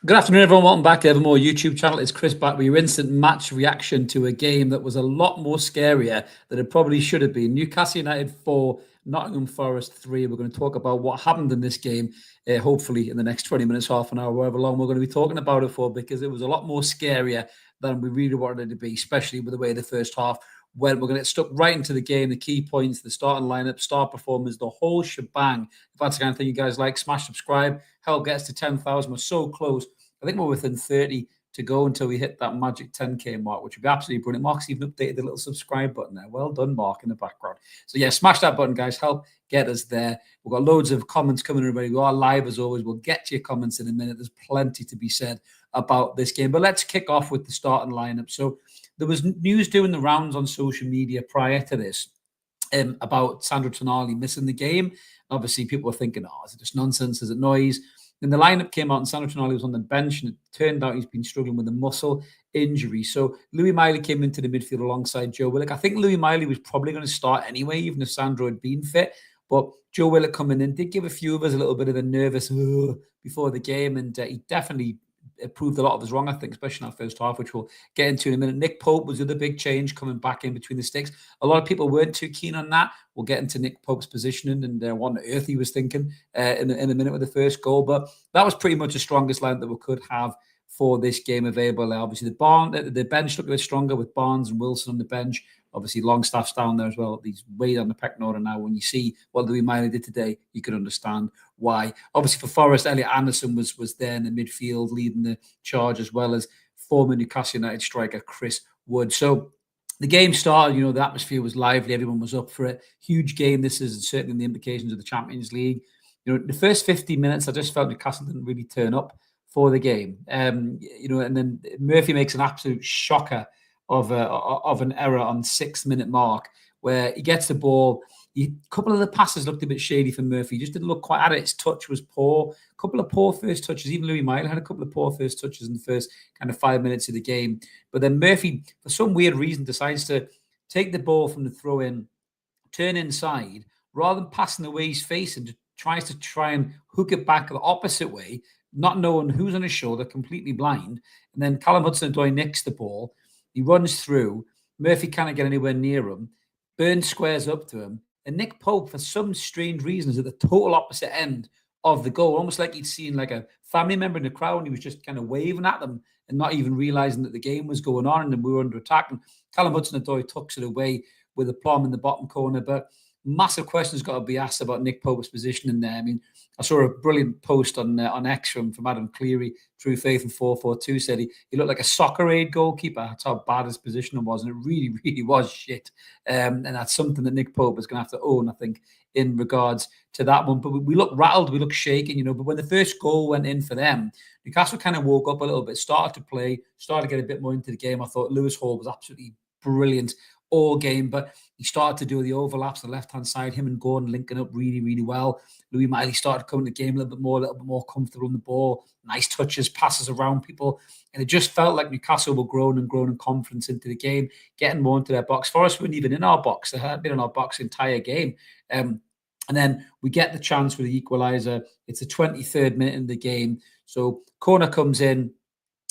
Good afternoon, everyone. Welcome back to Evermore YouTube channel. It's Chris back with your instant match reaction to a game that was a lot more scarier than it probably should have been. Newcastle United 4, Nottingham Forest 3. We're going to talk about what happened in this game, hopefully in the next 20 minutes, half an hour, however long we're going to be talking about it for, because it was a lot more scarier than we really wanted it to be, especially with the way the first half went. We're going to get stuck right into the game, the key points, the starting lineup, star performers, the whole shebang. If that's the kind of thing you guys like, smash subscribe. Help get us to 10,000. We're so close. I think we're within 30 to go until we hit that magic 10K mark, which would be absolutely brilliant. Mark's even updated the little subscribe button there. Well done, Mark, in the background. So, yeah, smash that button, guys. Help get us there. We've got loads of comments coming in already. We are live, as always. We'll get to your comments in a minute. There's plenty to be said about this game. But let's kick off with the starting lineup. So, there was news doing the rounds on social media prior to this about Sandro Tonali missing the game. Obviously, people were thinking, oh, is it just nonsense? Is it noise? Then the lineup came out and Sandro Tonali was on the bench, and it turned out he's been struggling with a muscle injury. So Louis Miley came into the midfield alongside Joe Willock. I think Louis Miley was probably going to start anyway, even if Sandro had been fit. But Joe Willock coming in did give a few of us a little bit of a nervous before the game, and he definitely proved a lot of us wrong, I think, especially in that first half, which we'll get into in a minute. Nick Pope was the other big change coming back in between the sticks. A lot of people weren't too keen on that. We'll get into Nick Pope's positioning and what on earth he was thinking in a minute with the first goal. But that was pretty much the strongest line that we could have for this game available. Obviously, the bench looked a bit stronger with Barnes and Wilson on the bench. Obviously, Longstaff's down there as well. He's way down the pecking order now. When you see what Louis Miley did today, you can understand why. Obviously, for Forest, Elliot Anderson was there in the midfield, leading the charge, as well as former Newcastle United striker Chris Wood. So the game started, the atmosphere was lively. Everyone was up for it. Huge game. This is certainly in the implications of the Champions League. The first 50 minutes, I just felt Newcastle didn't really turn up for the game. And then Murphy makes an absolute shocker of an error on 6-minute mark where he gets the ball. A couple of the passes looked a bit shady for Murphy. He just didn't look quite at it. His touch was poor. A couple of poor first touches. Even Louis Miley had a couple of poor first touches in the first kind of 5 minutes of the game. But then Murphy, for some weird reason, decides to take the ball from the throw-in, turn inside, rather than passing the way he's facing, just tries to try and hook it back the opposite way, not knowing who's on his shoulder, completely blind. And then Callum Hudson-Odoi nicks the ball. He runs through. Murphy can't get anywhere near him. Burns squares up to him. And Nick Pope, for some strange reason, is at the total opposite end of the goal, almost like he'd seen like a family member in the crowd, and he was just kind of waving at them and not even realizing that the game was going on and we were under attack. And Callum Hudson-Odoi tucks it away with a plum in the bottom corner. But massive questions got to be asked about Nick Pope's position in there. I mean, I saw a brilliant post on X from Adam Cleary, True Faith and 442, said he looked like a soccer aid goalkeeper. That's how bad his position was, and it really, really was shit. And that's something that Nick Pope is going to have to own, I think, in regards to that one. But we look rattled, we look shaken, But when the first goal went in for them, Newcastle kind of woke up a little bit, started to play, started to get a bit more into the game. I thought Lewis Hall was absolutely brilliant all game, but he started to do the overlaps on the left-hand side, him and Gordon linking up really, really well. Louis Miley started coming to the game a little bit more comfortable on the ball, nice touches, passes around people, and it just felt like Newcastle were growing in confidence into the game, getting more into their box. Forest weren't even in our box. They had been in our box the entire game. And then we get the chance with the equaliser. It's the 23rd minute in the game. So corner comes in,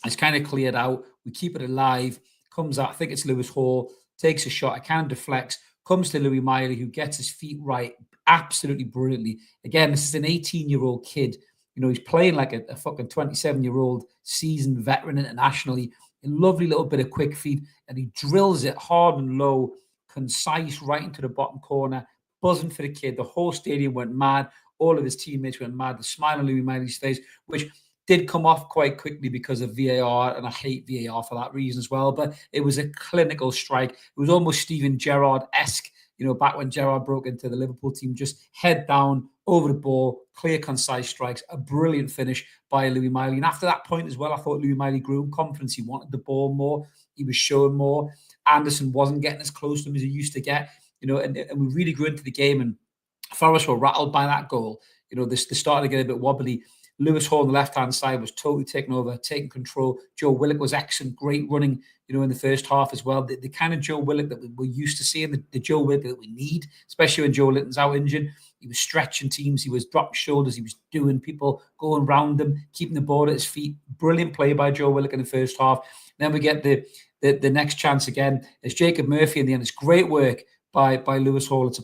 it's kind of cleared out. We keep it alive, comes out, I think it's Lewis Hall, takes a shot, it kind of deflects, comes to Louis Miley, who gets his feet right absolutely brilliantly. Again, this is an 18-year-old kid. He's playing like a fucking 27-year-old seasoned veteran internationally. A lovely little bit of quick feet, and he drills it hard and low, concise, right into the bottom corner, buzzing for the kid. The whole stadium went mad. All of his teammates went mad. The smile on Louis Miley's face, which did come off quite quickly because of VAR, and I hate VAR for that reason as well. But it was a clinical strike. It was almost Steven Gerrard-esque, back when Gerrard broke into the Liverpool team, just head down, over the ball, clear, concise strikes, a brilliant finish by Louis Miley. And after that point as well, I thought Louis Miley grew in confidence. He wanted the ball more. He was showing more. Anderson wasn't getting as close to him as he used to get, and we really grew into the game. And Forest were rattled by that goal. They started to get a bit wobbly. Lewis Hall on the left-hand side was totally taken over, taking control. Joe Willock was excellent, great running, in the first half as well. The kind of Joe Willock that we're used to seeing, the Joe Willock that we need, especially when Joe Linton's out injured. He was stretching teams, he was dropping shoulders, he was doing people, going round them, keeping the ball at his feet. Brilliant play by Joe Willock in the first half. Then we get the next chance again. It's Jacob Murphy in the end. It's great work by Lewis Hall. It's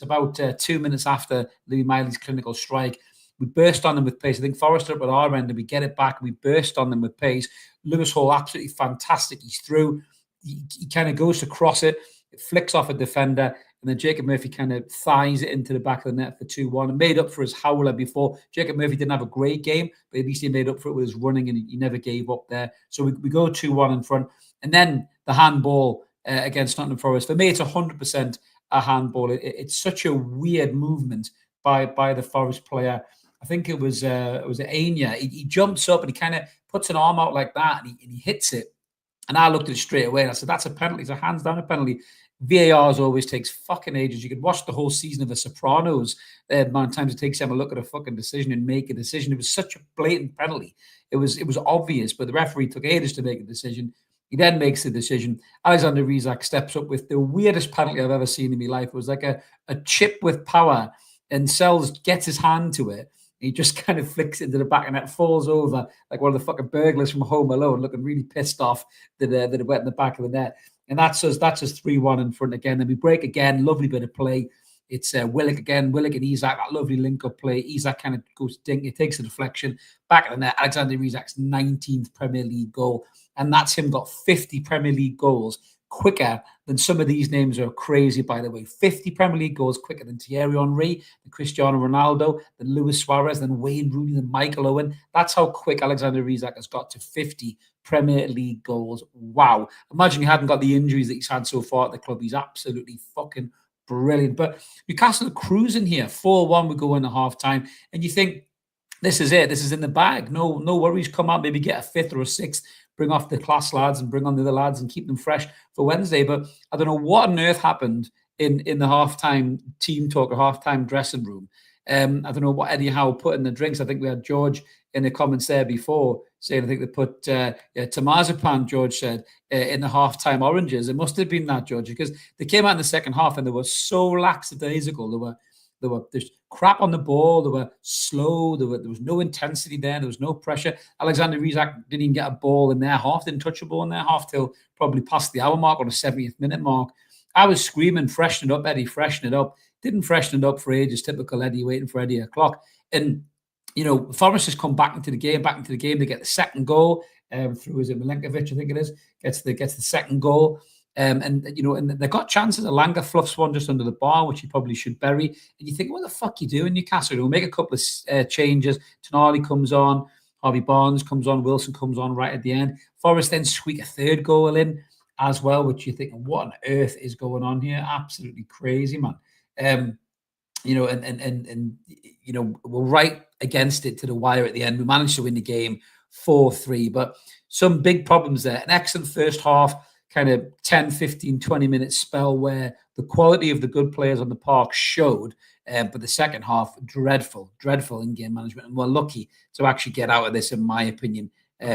about 2 minutes after Louis Miley's clinical strike. We burst on them with pace. I think Forrester up at our end, and we get it back. We burst on them with pace. Lewis Hall, absolutely fantastic. He's through. He kind of goes to cross it. It flicks off a defender. And then Jacob Murphy kind of thighs it into the back of the net for 2-1 and made up for his howler before. Jacob Murphy didn't have a great game, but at least he made up for it with his running, and he never gave up there. So we go 2-1 in front. And then the handball against Nottingham Forest. For me, it's 100% a handball. It's such a weird movement by the Forest player. I think it was Anya. He jumps up and he kind of puts an arm out like that, and he hits it. And I looked at it straight away and I said, that's a penalty. It's a hands down a penalty. VARs always takes fucking ages. You could watch the whole season of The Sopranos. The amount of times it takes them a look at a fucking decision and make a decision. It was such a blatant penalty. It was obvious, but the referee took ages to make a decision. He then makes the decision. Alexander Isak steps up with the weirdest penalty I've ever seen in my life. It was like a chip with power, and Sells gets his hand to it. He just kind of flicks it into the back and it falls over like one of the fucking burglars from Home Alone, looking really pissed off that it went in the back of the net. And that's us 3-1 in front again. Then we break again. Lovely bit of play. It's Willock again. Willock and Isak, that lovely link-up play. Isak kind of goes dink. It takes a deflection. Back of the net. Alexander Isak's 19th Premier League goal. And that's him got 50 Premier League goals quicker than some of these names are crazy, by the way. 50 Premier League goals quicker than Thierry Henry, than Cristiano Ronaldo, than Luis Suarez, than Wayne Rooney, than Michael Owen. That's how quick Alexander Isak has got to 50 Premier League goals. Wow. Imagine he hadn't got the injuries that he's had so far at the club. He's absolutely fucking brilliant. But Newcastle are cruising here. 4-1, we go in at half-time. And you think, this is it. This is in the bag. No worries. Come out, maybe get a fifth or a sixth. Bring off the class lads and bring on the other lads and keep them fresh for Wednesday. But I don't know what on earth happened in the halftime team talk or halftime dressing room. I don't know what Eddie Howe put in the drinks. I think we had George in the comments there before saying, I think they put Tamazapan, George said, in the halftime oranges. It must have been that, George, because they came out in the second half and they were so lackadaisical. There's crap on the ball. They were slow. There was no intensity there. There was no pressure. Alexander Isak didn't even get a ball in their half. Didn't touch a ball in their half till probably past the hour mark or the 70th minute mark. I was screaming, freshen it up, Eddie, freshen it up. Didn't freshen it up for ages. Typical Eddie, waiting for Eddie o'clock. And Forest has come back into the game. They get the second goal through, is it Milenkovic? I think it is. Gets the second goal. And they've got chances. Alanga fluffs one just under the bar, which he probably should bury. And you think, what the fuck you doing, Newcastle? We'll make a couple of changes. Tonali comes on, Harvey Barnes comes on, Wilson comes on right at the end. Forest then squeak a third goal in as well, which you think, what on earth is going on here? Absolutely crazy, man. We're right against it to the wire at the end. We managed to win the game 4-3, but some big problems there. An excellent first half, kind of 10, 15, 20-minute spell where the quality of the good players on the park showed, but the second half, dreadful in-game management. And we're lucky to actually get out of this, in my opinion,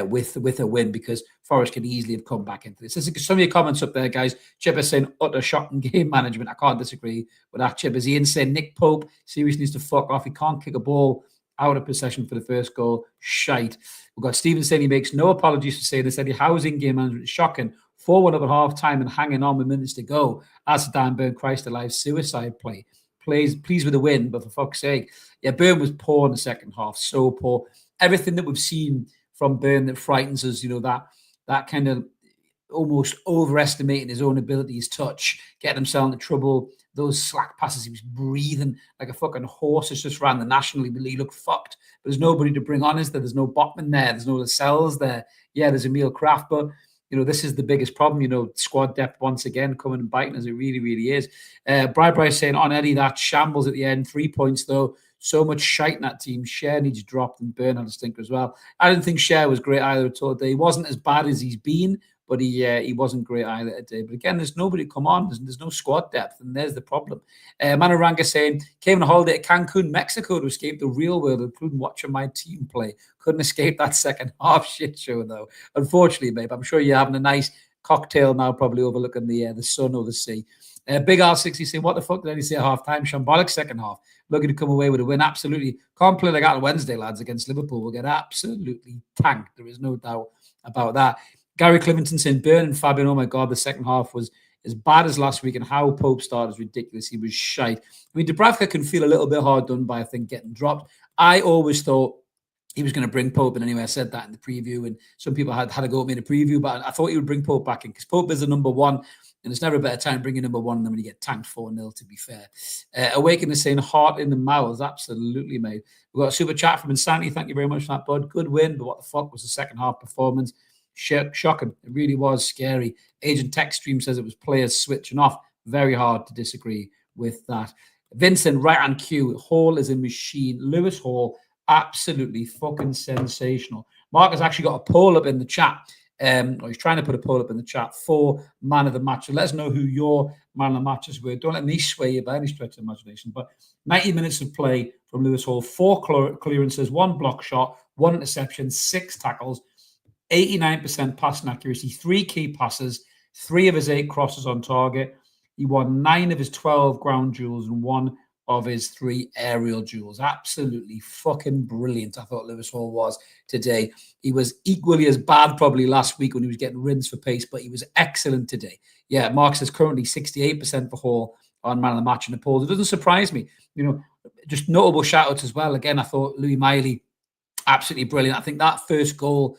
with a win, because Forest could easily have come back into this. There's some of your comments up there, guys. Chip is saying utter shocking game management. I can't disagree with that, Chip. Is Ian saying Nick Pope seriously needs to fuck off? He can't kick a ball out of possession for the first goal. Shite. We've got Stephen saying he makes no apologies for saying this. Eddie Howe's in-game management is shocking. 4-1 up at half-time and hanging on with minutes to go. As Dan Burn, Christ alive, suicide play. Pleased with the win, but for fuck's sake. Yeah, Burn was poor in the second half, so poor. Everything that we've seen from Burn that frightens us, that kind of almost overestimating his own ability, his touch, getting himself into trouble, those slack passes, he was breathing like a fucking horse has just ran the National League. He looked fucked. But there's nobody to bring on, is there? There's no Botman there. There's no Lascelles there. Yeah, there's Emil Kraft, but this is the biggest problem, squad depth once again coming and biting as it really, really is. Bryce saying on Eddie, that shambles at the end. 3 points, though. So much shite in that team. Cher needs dropped and Burn had a stinker as well. I didn't think Cher was great either at all. He wasn't as bad as he's been, but he wasn't great either today. But again, there's nobody to come on. There's no squad depth, and there's the problem. Manaranga saying, came on a holiday to Cancun, Mexico to escape the real world, including watching my team play. Couldn't escape that second half shit show, though. Unfortunately, babe, I'm sure you're having a nice cocktail now, probably overlooking the sun or the sea. Big R60 saying, what the fuck did he say at half-time? Shambolic second half. Looking to come away with a win. Absolutely. Can't play like that on Wednesday, lads, against Liverpool. We'll get absolutely tanked. There is no doubt about that. Gary Clementon saying, Burn and Fabian, oh my God, the second half was as bad as last week, and how Pope started was ridiculous. He was shite. I mean, Dubravka can feel a little bit hard done by, I think, getting dropped. I always thought he was going to bring Pope in anyway. I said that in the preview, and some people had a go at me in the preview, but I thought he would bring Pope back in because Pope is the number one, and it's never a better time bringing number one than when you get tanked 4-0, to be fair. Awaken is saying, heart in the mouths. Absolutely, mate. We've got a super chat from Insanity. Thank you very much for that, bud. Good win, but what the fuck was the second half performance? Shocking. It really was scary. Agent Tech Stream says it was players switching off. Very hard to disagree with that. Vincent, right on cue. Hall is a machine. Lewis Hall, absolutely fucking sensational. Mark has actually got a poll up in the chat. Or he's trying to put a poll up in the chat for man of the match. So let us know who your man of the matches were. Don't let me sway you by any stretch of imagination. But 90 minutes of play from Lewis Hall, 4 clearances, 1 block shot, 1 interception, 6 tackles, 89% passing accuracy, 3 key passes, 3 of his 8 crosses on target. He won 9 of his 12 ground duels and 1 of his 3 aerial duels. Absolutely fucking brilliant, I thought Lewis Hall was today. He was equally as bad probably last week when he was getting rinsed for pace, but he was excellent today. Yeah, Mark says currently 68% for Hall on man of the match in the polls. It doesn't surprise me. You know, just notable shout-outs as well. Again, I thought Louis Miley, absolutely brilliant. I think that first goal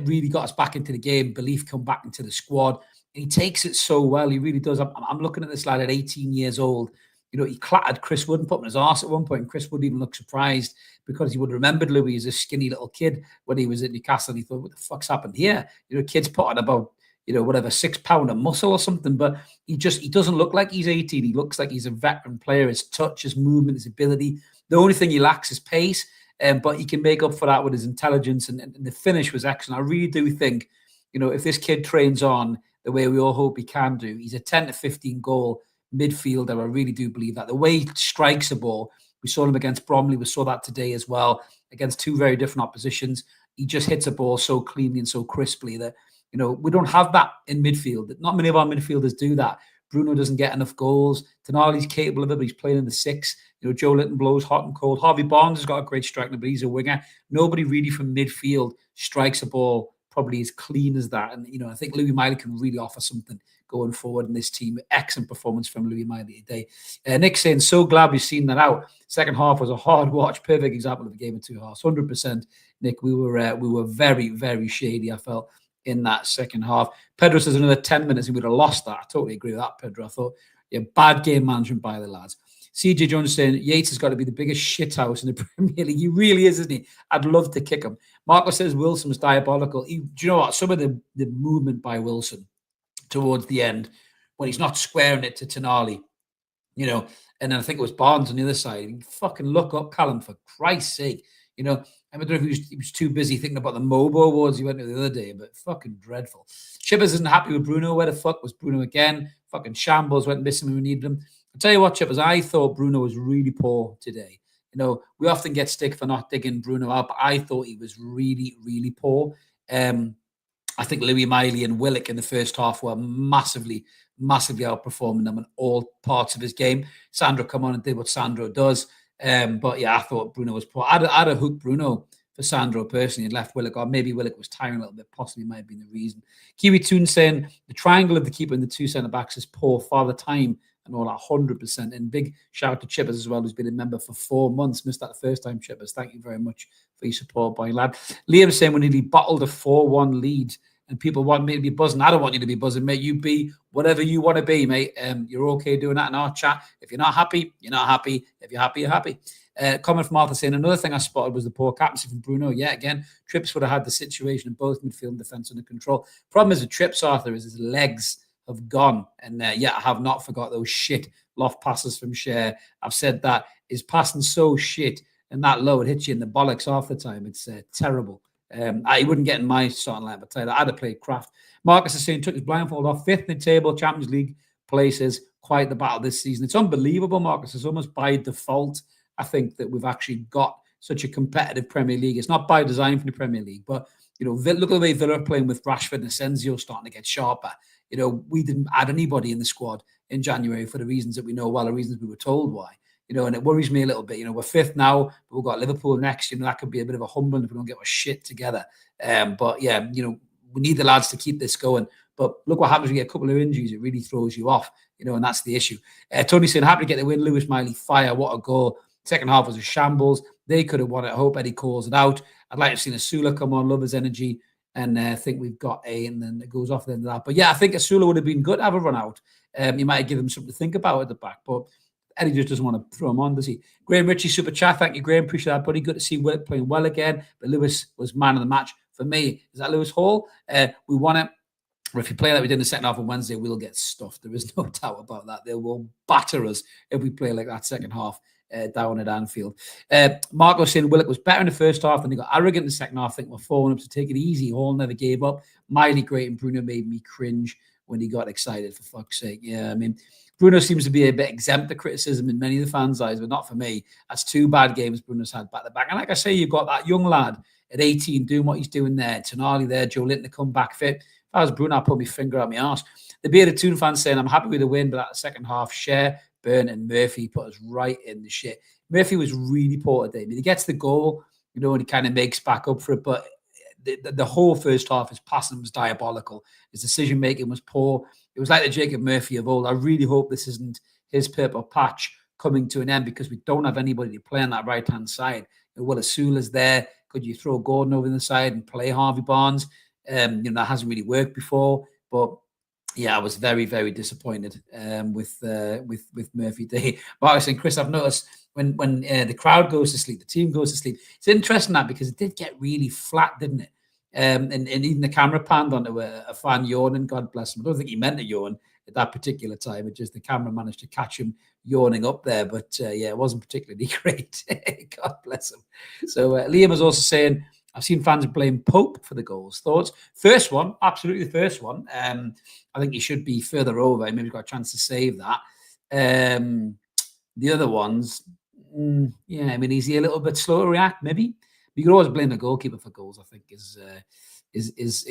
really got us back into the game. Belief come back into the squad. And he takes it so well. He really does. I'm looking at this lad at 18 years old. You know, he clattered Chris Wood and put him in his arse at one point. And Chris Wood even looked surprised because he would have remembered Louis as a skinny little kid when he was at Newcastle. And he thought, what the fuck's happened here? You know, kids put on about, you know, whatever, 6 pound of muscle or something. But he doesn't look like he's 18. He looks like he's a veteran player. His touch, his movement, his ability. The only thing he lacks is pace. But he can make up for that with his intelligence. And the finish was excellent. I really do think, you know, if this kid trains on the way we all hope he can do, he's a 10 to 15 goal midfielder. I really do believe that. The way he strikes a ball, we saw him against Bromley. We saw that today as well against 2 very different oppositions. He just hits a ball so cleanly and so crisply that, you know, we don't have that in midfield. Not many of our midfielders do that. Bruno doesn't get enough goals. Tonali's capable of it, but he's playing in the 6. You know, Joe Linton blows hot and cold. Harvey Barnes has got a great striker, but he's a winger. Nobody really from midfield strikes a ball probably as clean as that. And, you know, I think Louis Miley can really offer something going forward in this team. Excellent performance from Louis Miley today. Nick saying, so glad we've seen that out. Second half was a hard watch. Perfect example of a game of 2 halves. 100%, Nick. We were very, very shady, I felt, in that second half. Pedro says another 10 minutes and we'd have lost that. I totally agree with that, Pedro. I thought, yeah, bad game management by the lads. CJ Jones saying Yates has got to be the biggest shithouse in the Premier League. He really is, isn't he? I'd love to kick him. Marco says Wilson was diabolical. Do you know what? Some of the movement by Wilson towards the end, when he's not squaring it to Tonali, you know, and then I think it was Barnes on the other side. You fucking look up, Callum, for Christ's sake. You know, I don't know if he was too busy thinking about the Mobo Awards he went to the other day, but fucking dreadful. Chippers isn't happy with Bruno. Where the fuck was Bruno again? Fucking shambles, went missing when we needed him. I'll tell you what, Chippers, I thought Bruno was really poor today. You know, we often get stick for not digging Bruno out, but I thought he was really, really poor. I think Louis Miley and Willock in the first half were massively outperforming them in all parts of his game. Sandro come on and did what Sandro does. But yeah, I thought Bruno was poor. I'd have hooked Bruno for Sandro personally and left Willock, or maybe Willock was tiring a little bit, possibly might have been the reason. Kiwi Toon saying the triangle of the keeper and the 2 centre-backs is poor. Father Time and all that, 100%. And big shout out to Chippers as well, who's been a member for 4 months. Missed that the first time, Chippers. Thank you very much for your support, boy lad. Liam saying we nearly bottled a 4-1 lead and people want me to be buzzing. I don't want you to be buzzing, mate. You be whatever you want to be, mate. You're okay doing that in our chat. If you're not happy, you're not happy. If you're happy, you're happy. Comment from Arthur saying, another thing I spotted was the poor captaincy from Bruno. Yeah, again, Trips would have had the situation in both midfield and defence under control. Problem is with Trips, Arthur, is his legs have gone. And yeah, I have not forgot those shit loft passes from Cher. I've said that. His passing so shit and that low, it hits you in the bollocks half the time. It's terrible. He wouldn't get in my starting line, but tell you that I'd have played Kraft. Marcus is saying took his blindfold off, 5th in the table, Champions League places. Quite the battle this season. It's unbelievable, Marcus. It's almost by default. I think that we've actually got such a competitive Premier League. It's not by design for the Premier League, but look at the way Villa are playing with Rashford and Asensio starting to get sharper. We didn't add anybody in the squad in January for the reasons that we know well, the reasons we were told why. And it worries me a little bit. We're 5th now, but we've got Liverpool next. That could be a bit of a humbling if we don't get our shit together. But yeah, we need the lads to keep this going. But look what happens when you get a couple of injuries. It really throws you off, and that's the issue. Tony saying, happy to get the win. Lewis Miley, fire. What a goal. Second half was a shambles. They could have won it. I hope Eddie calls it out. I'd like to have seen Asula come on, love his energy. And I think we've got and then it goes off the end of that. But yeah, I think Asula would have been good to have a run out. You might give him something to think about at the back. But Eddie just doesn't want to throw him on, does he? Graham Ritchie, super chat. Thank you, Graham. Appreciate that, buddy. Good to see Willock playing well again. But Lewis was man of the match for me. Is that Lewis Hall? We won it. Or if you play like we did in the second half on Wednesday, we'll get stuffed. There is no doubt about that. They will batter us if we play like that second half down at Anfield. Marco saying Willock was better in the first half, and he got arrogant in the second half. I think we're falling up to take it easy. Hall never gave up. Miley great, and Bruno made me cringe when he got excited, for fuck's sake. Yeah, I mean, Bruno seems to be a bit exempt of criticism in many of the fans' eyes, but not for me. That's 2 bad games Bruno's had back to back. And like I say, you've got that young lad at 18 doing what he's doing there. Tonali there, Joe Linton to come back fit. If I was Bruno, I'd put my finger out my arse. The Bearded Toon fans saying, I'm happy with the win, but that second half, Cher, Burn and Murphy put us right in the shit. Murphy was really poor today. I mean, he gets the goal, and he kind of makes back up for it, but the whole first half, his passing was diabolical. His decision-making was poor. It was like the Jacob Murphy of old. I really hope this isn't his purple patch coming to an end, because we don't have anybody to play on that right-hand side. Will Asula's there. Could you throw Gordon over the side and play Harvey Barnes? That hasn't really worked before. But yeah, I was very, very disappointed with Murphy Day. Marcus and Chris, I've noticed when the crowd goes to sleep, the team goes to sleep. It's interesting that, because it did get really flat, didn't it? And even the camera panned onto a fan yawning. God bless him. I don't think he meant to yawn at that particular time. It just the camera managed to catch him yawning up there. But yeah, it wasn't particularly great. God bless him. So Liam was also saying, I've seen fans blame Pope for the goals. Thoughts? First one, absolutely the first one. I think he should be further over. Maybe got a chance to save that. The other ones, yeah, I mean, is he a little bit slow to react? Maybe. You could always blame the goalkeeper for goals, I think, is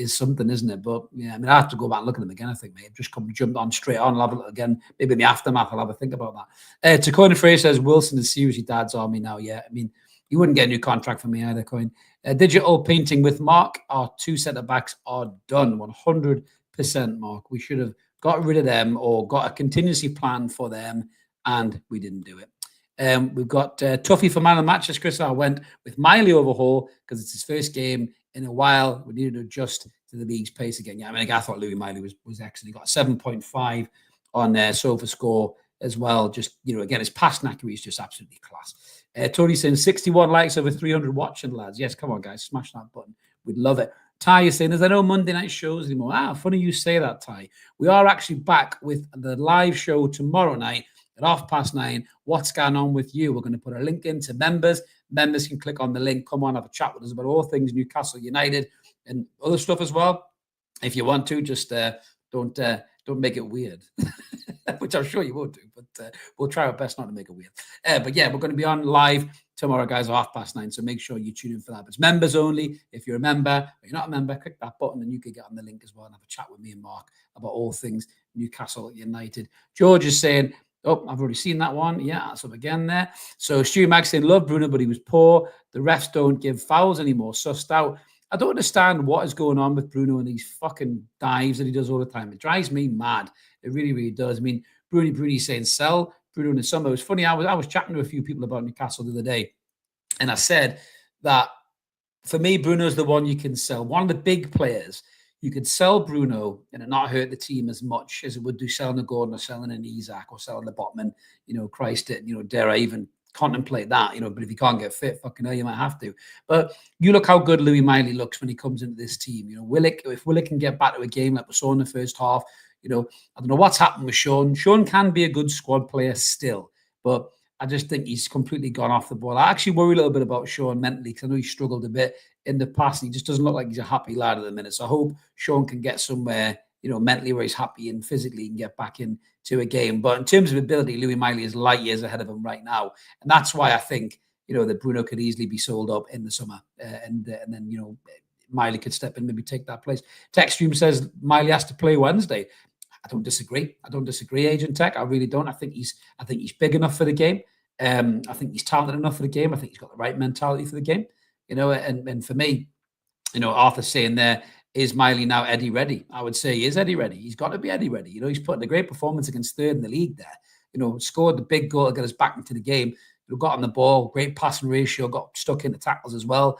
something, isn't it? But yeah, I mean, I have to go back and look at them again, I think, mate. Just jumped on straight on. I'll have a look again. Maybe in the aftermath, I'll have a think about that. Coin Frey says, Wilson is seriously dad's army now. Yeah, I mean, he wouldn't get a new contract from me either, Coin. Digital painting with Mark. Our 2 centre-backs are done, 100%, Mark. We should have got rid of them or got a contingency plan for them, and we didn't do it. We've got Tuffy for man of the match. As Chris, I went with Miley over Hall because it's his first game in a while. We needed to adjust to the league's pace again. Yeah, I mean, I thought Louis Miley was excellent. He got 7.5 on SofaScore as well. Just, again, his pass accuracy is just absolutely class. Tony saying 61 likes over 300 watching, lads. Yes, come on, guys, smash that button. We'd love it. Ty is saying, there's no Monday night shows anymore. Funny you say that, Ty. We are actually back with the live show tomorrow night at 9:30. What's going on with you? We're going to put a link into members. Members can click on the link, come on, have a chat with us about all things Newcastle United and other stuff as well. If you want to, just don't make it weird, which I'm sure you won't do, but we'll try our best not to make it weird. But yeah, we're going to be on live tomorrow, guys, at 9:30. So make sure you tune in for that. But it's members only. If you're a member or you're not a member, click that button and you can get on the link as well and have a chat with me and Mark about all things Newcastle United. George is saying, oh, I've already seen that one. Yeah, that's up again there. So Stu Mag saying, love Bruno, but he was poor. The refs don't give fouls anymore. Sussed out. I don't understand what is going on with Bruno and these fucking dives that he does all the time. It drives me mad. It really, really does. I mean, Bruni saying sell Bruno in the summer. It was funny. I was chatting to a few people about Newcastle the other day, and I said that for me, Bruno's the one you can sell. One of the big players. You could sell Bruno and it not hurt the team as much as it would do selling a Gordon or selling an Isak or selling the Botman. Christ, dare I even contemplate that, but if you can't get fit, fucking hell, you might have to. But you look how good Louis Miley looks when he comes into this team. If Willock can get back to a game like we saw in the first half, I don't know what's happened with Sean. Sean can be a good squad player still, but I just think he's completely gone off the ball. I actually worry a little bit about Sean mentally because I know he struggled a bit in the past. He just doesn't look like he's a happy lad at the minute. So I hope Sean can get somewhere, mentally where he's happy and physically can get back into a game. But in terms of ability, Louis Miley is light years ahead of him right now. And that's why I think, that Bruno could easily be sold up in the summer. And then, Miley could step in, maybe take that place. TechStream says Miley has to play Wednesday. I don't disagree, Agent Tech. I really don't. I think he's big enough for the game. I think he's talented enough for the game. I think he's got the right mentality for the game. And for me, Arthur's saying there, is Miley now Eddie ready? I would say he is Eddie ready. He's got to be Eddie ready. He's put in a great performance against third in the league there. Scored the big goal to get us back into the game. Got on the ball, great passing ratio, got stuck into tackles as well.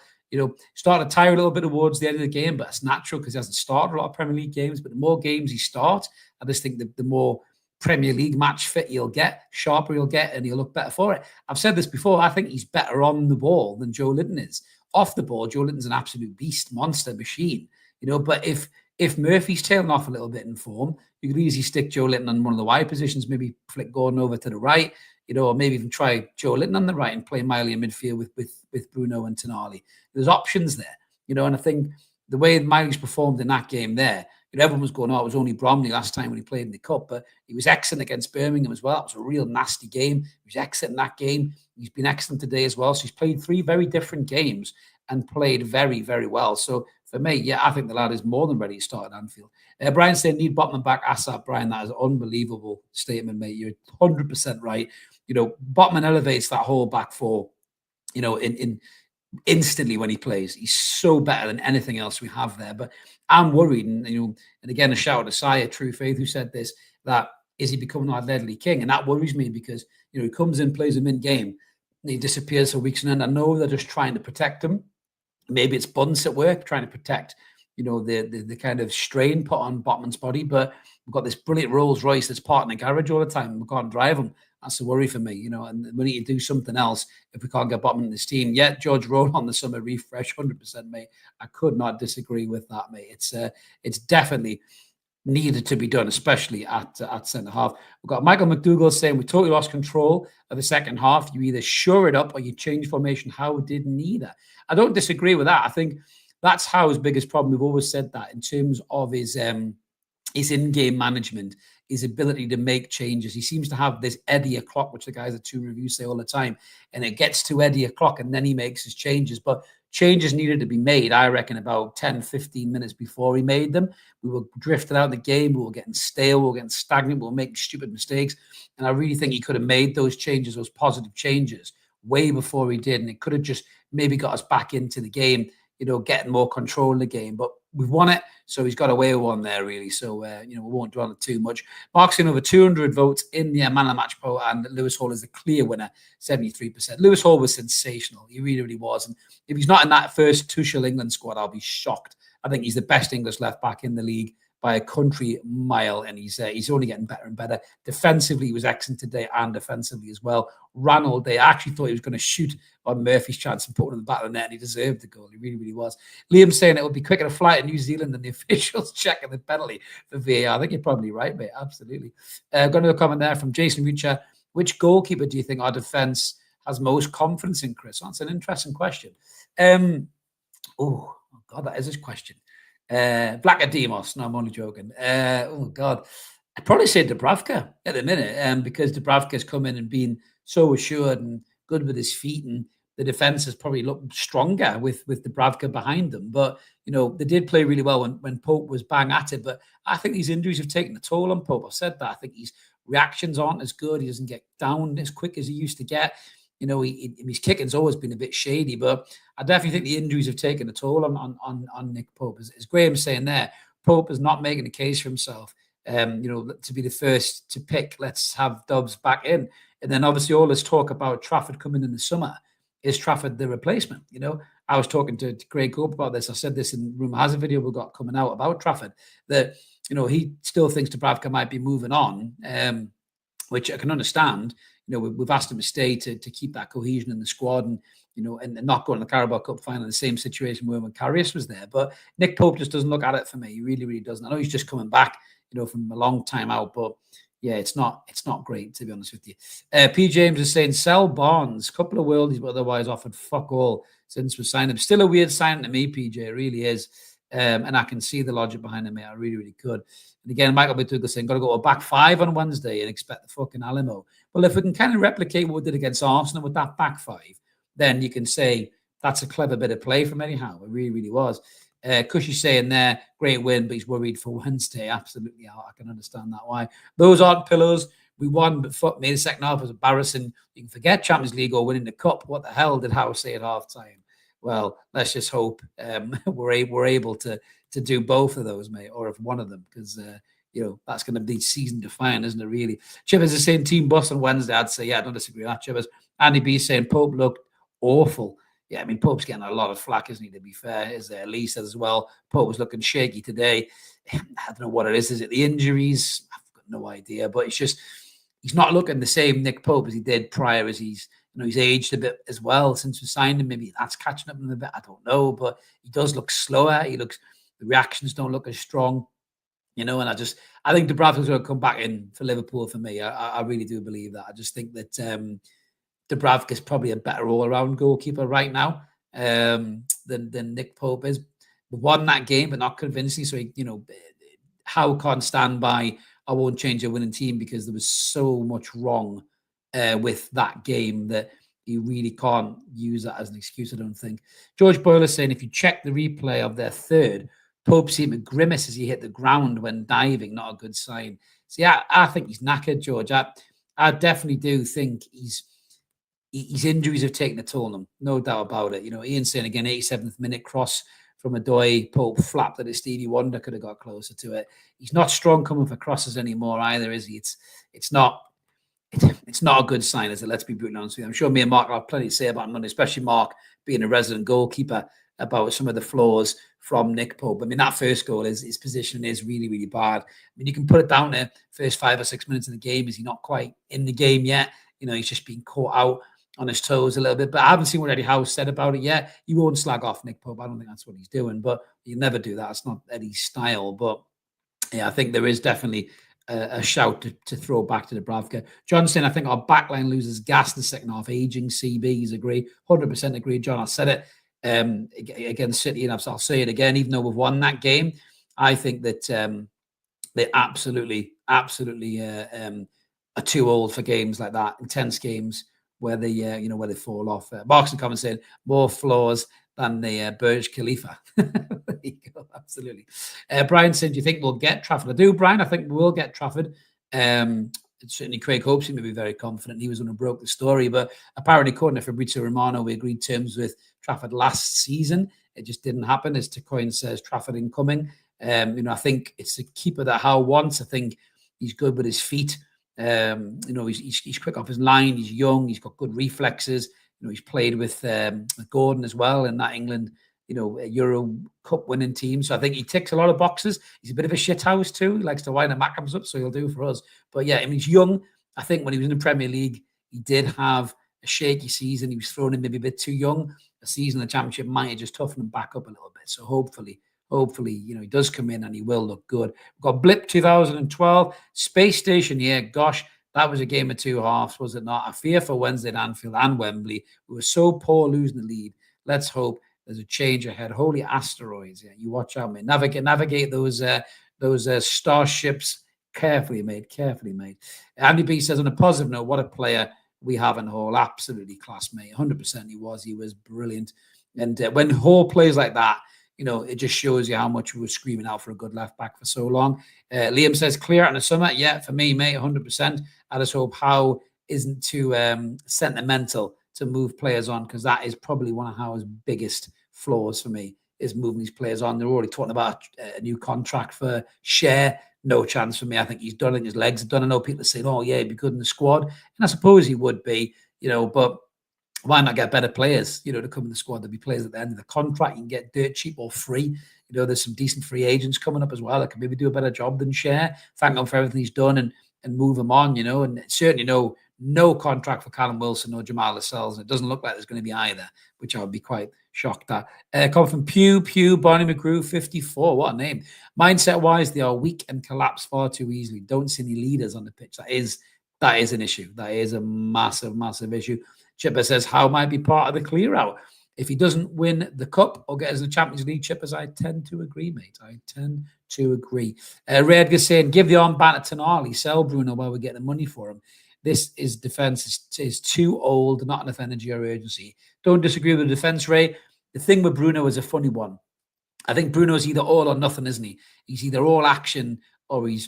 Started to tire a little bit towards the end of the game, but it's natural because he hasn't started a lot of Premier League games. But the more games he starts, I just think the more Premier League match fit he'll get, sharper he'll get, and he'll look better for it. I've said this before. I think he's better on the ball than Joe Linton is. Off the ball, Joe Linton's an absolute beast, monster, machine. But if Murphy's tailing off a little bit in form, you could easily stick Joe Linton on one of the wide positions, maybe flick Gordon over to the right, or maybe even try Joe Linton on the right and play Miley in midfield with Bruno and Tonali. There's options there, and I think the way Miley's performed in that game there, everyone was going, it was only Bromley last time when he played in the Cup, but he was excellent against Birmingham as well. It was a real nasty game. He was excellent in that game. He's been excellent today as well. So he's played 3 very different games and played very, very well. So for me, I think the lad is more than ready to start at Anfield. Brian saying, need Botman back ASAP. Brian, that is an unbelievable statement, mate. You're 100% right. Botman elevates that whole back four, in instantly when he plays. He's so better than anything else we have there. But I'm worried, and again, a shout out to Saya, True Faith, who said this, that is he becoming our deadly king? And that worries me because, he comes in, plays him in game, and he disappears for weeks on end. I know they're just trying to protect him. Maybe it's Bunce at work trying to protect, the kind of strain put on Botman's body. But we've got this brilliant Rolls Royce that's parked in the garage all the time, and we can't drive him. That's a worry for me, and we need to do something else if we can't get Botman in this team. Yet George Rowe on the summer refresh, 100%, mate. I could not disagree with that, mate. It's definitely needed to be done, especially at centre half. We've got Michael McDougall saying we totally lost control of the second half. You either shore it up or you change formation. How did neither? I don't disagree with that. I think that's Howe's biggest problem. We've always said that in terms of his in-game management, his ability to make changes. He seems to have this Eddie o'clock, which the guys at Two Reviews say all the time, and it gets to Eddie o'clock and then he makes his changes. But changes needed to be made, I reckon, about 10, 15 minutes before he made them. We were drifted out of the game. We were getting stale. We were getting stagnant. We were making stupid mistakes. And I really think he could have made those changes, those positive changes, way before he did. And it could have just maybe got us back into the game, getting more control in the game. But we've won it, so he's got away with one there, really. So, we won't dwell on it too much. Mark's in over 200 votes in the Man of the Match poll, and Lewis Hall is the clear winner, 73%. Lewis Hall was sensational. He really, really was. And if he's not in that first Tuchel England squad, I'll be shocked. I think he's the best English left-back in the league by a country mile, and he's only getting better and better. Defensively, he was excellent today, and offensively as well. Ran all day. I actually thought he was going to shoot on Murphy's chance and put it in the back of the net, and he deserved the goal. He really, really was. Liam saying it would be quicker to fly to New Zealand than the officials checking the penalty for VAR. I think you're probably right, mate. Absolutely. Got another comment there from Jason Reacher. Which goalkeeper do you think our defence has most confidence in, Chris? That's an interesting question. Oh, God, that is his question. Blackademos. No, I'm only joking. Oh, God. I'd probably say Dubravka at the minute because Dubravka's come in and been so assured and good with his feet, and the defence has probably looked stronger with Dubravka behind them. But, they did play really well when Pope was bang at it. But I think these injuries have taken a toll on Pope. I've said that. I think his reactions aren't as good. He doesn't get down as quick as he used to get. His kicking's always been a bit shady, but I definitely think the injuries have taken a toll on Nick Pope. As Graham's saying there, Pope is not making a case for himself, to be the first to pick. Let's have Dobbs back in. And then obviously all this talk about Trafford coming in the summer. Is Trafford the replacement? I was talking to Craig Cope about this. I said this in Rumour Has a video we got coming out about Trafford, that, he still thinks Dubravka might be moving on, which I can understand. We've asked him to stay to keep that cohesion in the squad and not go in the Carabao Cup final in the same situation where when Karius was there. But Nick Pope just doesn't look at it for me. He really, really doesn't. I know he's just coming back, from a long time out, but yeah, it's not great, to be honest with you. P. James is saying sell Barnes, couple of worldies, but otherwise offered fuck all. since we signed him. Still a weird sign to me, PJ. It really is. And I can see the logic behind it, mate. I really, really could. And again, Michael Batuga saying, got to go a back five on Wednesday and expect the fucking Alamo. Well, if we can kind of replicate what we did against Arsenal with that back five, then you can say that's a clever bit of play from Eddie Howe. It really, really was. Cushy saying there, great win, but he's worried for Wednesday. Absolutely, I can understand that. Why? Those aren't pillows. We won, but fuck me, the second half was embarrassing. You can forget Champions League or winning the cup. What the hell did Howe say at half-time? Well, let's just hope we're able to do both of those, mate, or if one of them, because that's going to be season defining, isn't it? Really. Chippers is saying team bus on Wednesday. I'd say, yeah, I don't disagree with that. Chippers. Andy B saying Pope looked awful. Yeah, I mean, Pope's getting a lot of flack, isn't he? To be fair, is there? Lee says as well. Pope was looking shaky today. I don't know what it is. Is it the injuries? I've got no idea. But it's just he's not looking the same Nick Pope as he did prior. As he's aged a bit as well since we signed him. Maybe that's catching up in a bit. I don't know, but he does look slower. The reactions don't look as strong. And I think Dubravka's going to come back in for Liverpool for me. I really do believe that. I just think that Dubravka is probably a better all-around goalkeeper right now than Nick Pope is. We won that game, but not convincingly. So, Howe can't stand by, I won't change a winning team because there was so much wrong with that game that you really can't use that as an excuse, I don't think. George Boyler saying, if you check the replay of their third, Pope seemed to grimace as he hit the ground when diving. Not a good sign. So, yeah, I think he's knackered, George. I definitely do think his injuries have taken a toll on him, no doubt about it. Ian saying again, 87th minute cross from Adoy, Pope flapped at it. Stevie Wonder could have got closer to it. He's not strong coming for crosses anymore either, is he? It's not a good sign, is it? Let's be brutally honest with you. I'm sure me and Mark will have plenty to say about Monday, especially Mark being a resident goalkeeper, about some of the flaws from Nick Pope. I mean, that first goal, his position is really, really bad. I mean, you can put it down to first 5 or 6 minutes of the game. Is he not quite in the game yet? He's just being caught out on his toes a little bit. But I haven't seen what Eddie Howe said about it yet. You won't slag off Nick Pope. I don't think that's what he's doing. But you never do that. It's not Eddie's style. But, yeah, I think there is definitely a shout to throw back to Dubravka. Johnson, I think our backline loses gas in the second half. Aging CBs agree. 100% agree, John. I said it against City, and I'll say it again, even though we've won that game. I think that they absolutely are too old for games like that, intense games where they where they fall off. Marks and Common saying more flaws than the Burj Khalifa. There you go, absolutely. Brian said, do you think we'll get Trafford? I do, Brian. I think we will get Trafford. Certainly Craig hopes he may be very confident. He was the one who broke the story, but apparently, according to Fabrizio Romano, we agreed terms with Trafford last season. It just didn't happen. As Tacoin says, Trafford incoming. I think it's the keeper that Howe wants. I think he's good with his feet. He's quick off his line. He's young. He's got good reflexes. He's played with Gordon as well in that England, Euro Cup winning team. So I think he ticks a lot of boxes. He's a bit of a shithouse too. He likes to wind the Mackhams up, so he'll do for us. But yeah, I mean, he's young. I think when he was in the Premier League, he did have a shaky season. He was thrown in maybe a bit too young. A season in the Championship might have just toughened him back up a little bit. So hopefully, he does come in and he will look good. We've got Blip 2012, Space Station. Yeah, gosh, that was a game of two halves, was it not? I fear for Wednesday at Anfield and Wembley. We were so poor losing the lead. Let's hope there's a change ahead. Holy asteroids. Yeah, you watch out, mate. Navigate those starships carefully, mate. Carefully, mate. Andy B says, on a positive note, what a player we have in Hall. Absolutely class, mate. 100% he was. He was brilliant. And when Hall plays like that, it just shows you how much we were screaming out for a good left back for so long. Liam says, clear out in the summer. Yeah, for me, mate, 100%. I just hope Howe isn't too sentimental to move players on, because that is probably one of Howe's biggest flaws for me, is moving these players on. They're already talking about a new contract for Share. No chance for me. I think he's done it. His legs are done. I know people are saying, oh, yeah, he'd be good in the squad. And I suppose he would be, but why not get better players, to come in the squad? There'll be players at the end of the contract. You can get dirt cheap or free. There's some decent free agents coming up as well that can maybe do a better job than Share. Thank him for everything he's done and move him on, and certainly no contract for Callum Wilson or Jamal Lascelles. It doesn't look like there's going to be either, which I would be quite shocked at. Come from Pew, Barney McGrew, 54. What a name. Mindset-wise, they are weak and collapse far too easily. Don't see any leaders on the pitch. That is an issue. That is a massive, massive issue. Chipper says, how might be part of the clear out? if he doesn't win the cup or get us the Champions League chip, as I tend to agree, mate. I tend to agree. Ray Edgar's saying, give the armband to Tonali, sell Bruno while we're getting the money for him. This is defense is too old, not enough energy or urgency. Don't disagree with the defense, Ray. The thing with Bruno is a funny one. I think Bruno's either all or nothing, isn't he? He's either all action or he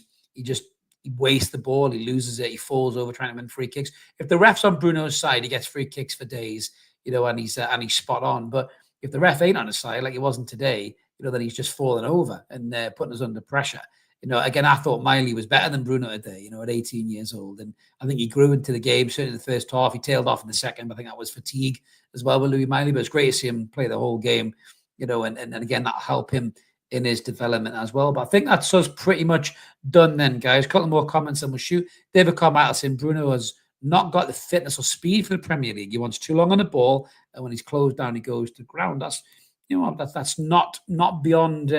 wastes the ball, he loses it, he falls over trying to win free kicks. If the ref's on Bruno's side, he gets free kicks for days, and he's spot on. But if the ref ain't on his side, like he wasn't today, then he's just falling over and putting us under pressure. Again, I thought Miley was better than Bruno today, at 18 years old. And I think he grew into the game, certainly in the first half. He tailed off in the second, but I think that was fatigue as well with Louis Miley. But it's great to see him play the whole game, and again, that'll help him in his development as well. But I think that's us pretty much done then, guys. A couple more comments and we'll shoot. David Carmichael saying Bruno has not got the fitness or speed for the Premier League. He wants too long on the ball, and when he's closed down, he goes to the ground. That's that's not beyond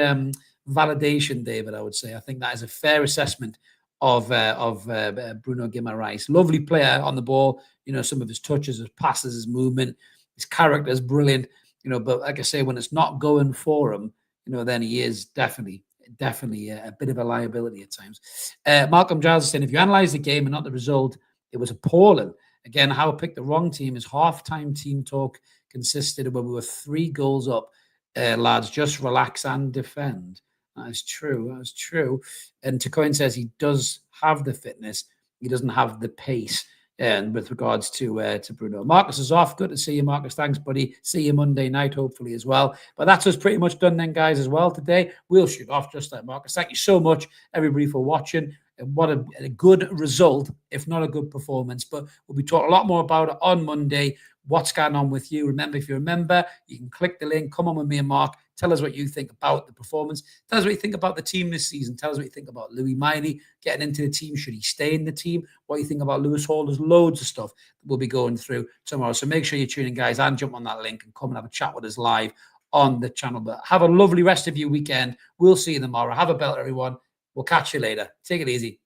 validation, David. I would say I think that is a fair assessment of Bruno Guimaraes. Lovely player on the ball. Some of his touches, his passes, his movement, his character is brilliant. But like I say, when it's not going for him, then he is definitely a bit of a liability at times. Malcolm Giles is saying, if you analyze the game and not the result, it was appalling. Again, Howe picked the wrong team. His half-time team talk consisted of when we were 3 goals up, lads, just relax and defend. That is true. That is true. And Tacoin says he does have the fitness. He doesn't have the pace. And with regards to Bruno. Marcus is off. Good to see you, Marcus. Thanks, buddy. See you Monday night, hopefully, as well. But that's us pretty much done then, guys, as well today. We'll shoot off just like Marcus. Thank you so much, everybody, for watching. And what a good result, if not a good performance. But we'll be talking a lot more about it on Monday. What's going on with you? Remember, if you're a member, you can click the link. Come on with me and Mark. Tell us what you think about the performance. Tell us what you think about the team this season. Tell us what you think about Louis Miley getting into the team. Should he stay in the team? What you think about Lewis Hall? There's loads of stuff that we'll be going through tomorrow. So make sure you tune in, guys, and jump on that link and come and have a chat with us live on the channel. But have a lovely rest of your weekend. We'll see you tomorrow. Have a belt, everyone. We'll catch you later. Take it easy.